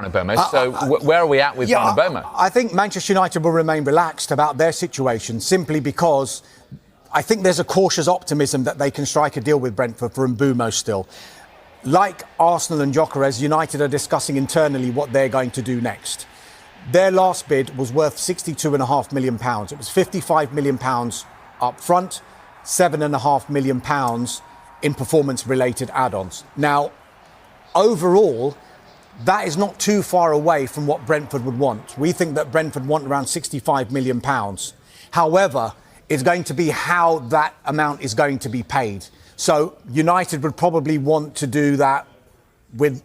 Mbeumo. So where are we at with Mbeumo? I think Manchester United will remain relaxed about their situation simply because I think there's a cautious optimism that they can strike a deal with Brentford for Mbeumo still. Like Arsenal and Gyökeres, United are discussing internally what they're going to do next. Their last bid was worth £62.5 million. It was £55 million up front, £7.5 million in performance-related add-ons. Now, overall, that is not too far away from what Brentford would want. We think that Brentford want around £65 million. However, it's going to be how that amount is going to be paid. So United would probably want to do that with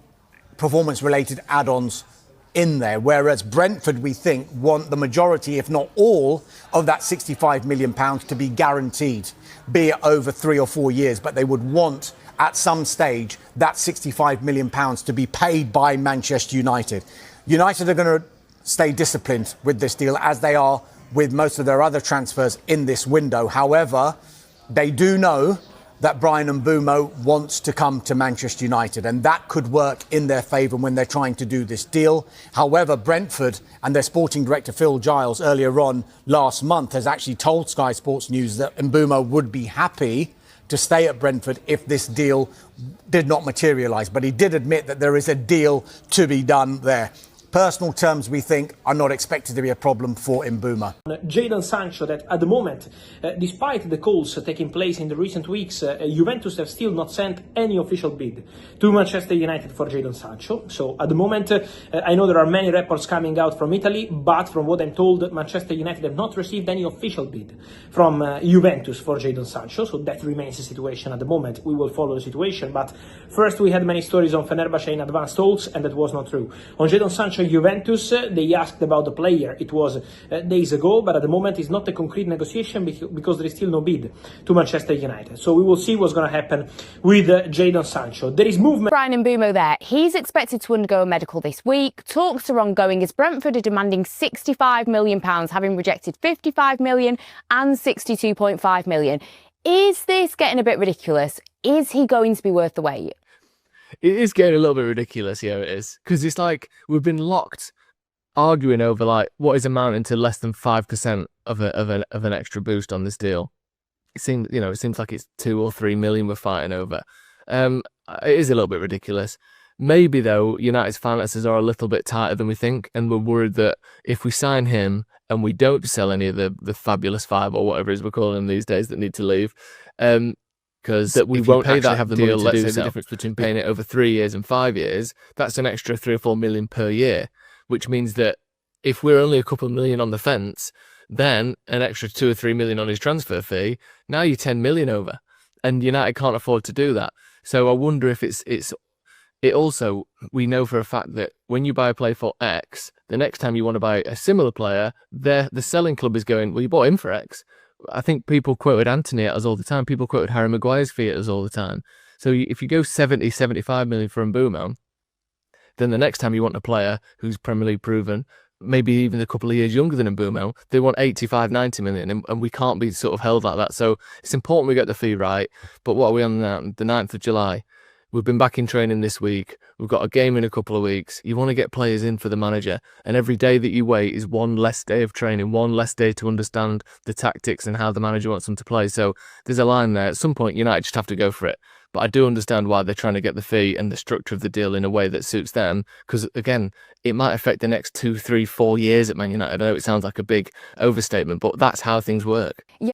performance-related add-ons in there, whereas Brentford, we think, want the majority, if not all, of that £65 million to be guaranteed, be it over 3 or 4 years, but they would want at some stage that £65 million to be paid by Manchester United. United are going to stay disciplined with this deal, as they are with most of their other transfers in this window. However, they do know that Bryan Mbeumo wants to come to Manchester United, and that could work in their favour when they're trying to do this deal. However, Brentford and their sporting director Phil Giles earlier on last month has actually told Sky Sports News that Mbeumo would be happy to stay at Brentford if this deal did not materialise. But he did admit that there is a deal to be done there. Personal terms, we think, are not expected to be a problem for Mbeumo. Jadon Sancho, that at the moment, despite the calls taking place in the recent weeks, Juventus have still not sent any official bid to Manchester United for Jadon Sancho. So at the moment, I know there are many reports coming out from Italy, but from what I'm told, Manchester United have not received any official bid from Juventus for Jadon Sancho. So that remains the situation at the moment. We will follow the situation. But first, we had many stories on Fenerbahce in advanced talks, and that was not true. On Jadon Sancho, Juventus, they asked about the player. It was days ago, but at the moment it's not a concrete negotiation because there is still no bid to Manchester United. So we will see what's going to happen with Jadon Sancho. There is movement. Bryan Mbeumo there. He's expected to undergo a medical this week. Talks are ongoing as Brentford are demanding £65 million, having rejected £55 million and £62.5 million. Is this getting a bit ridiculous? Is he going to be worth the wait? It is getting a little bit ridiculous, yeah, it is. Because it's like we've been locked arguing over like what is amounting to less than 5% of an extra boost on this deal. It seems like it's 2 or 3 million we're fighting over. It is a little bit ridiculous. Maybe though, United's finances are a little bit tighter than we think, and we're worried that if we sign him and we don't sell any of the fabulous 5 or whatever it is we're calling them these days that need to leave, because that we won't actually have the deal. Let's say the difference between paying it over 3 years and 5 years, that's an extra 3 or 4 million per year, which means that if we're only a couple of million on the fence, then an extra 2 or 3 million on his transfer fee, now you're 10 million over, and United can't afford to do that. So I wonder if it also, we know for a fact that when you buy a player for X, the next time you want to buy a similar player, the selling club is going, well, you bought him for X. I think people quoted Anthony at us all the time. People quoted Harry Maguire's fee at us all the time. So if you go 70, 75 million for Mbeumo, then the next time you want a player who's Premier League proven, maybe even a couple of years younger than Mbeumo, they want 85, 90 million, and we can't be sort of held like that. So it's important we get the fee right. But what are we on now? The 9th of July. We've been back in training this week. We've got a game in a couple of weeks. You want to get players in for the manager. And every day that you wait is one less day of training, one less day to understand the tactics and how the manager wants them to play. So there's a line there. At some point, United just have to go for it. But I do understand why they're trying to get the fee and the structure of the deal in a way that suits them. Because, again, it might affect the next 2, 3, 4 years at Man United. I know it sounds like a big overstatement, but that's how things work.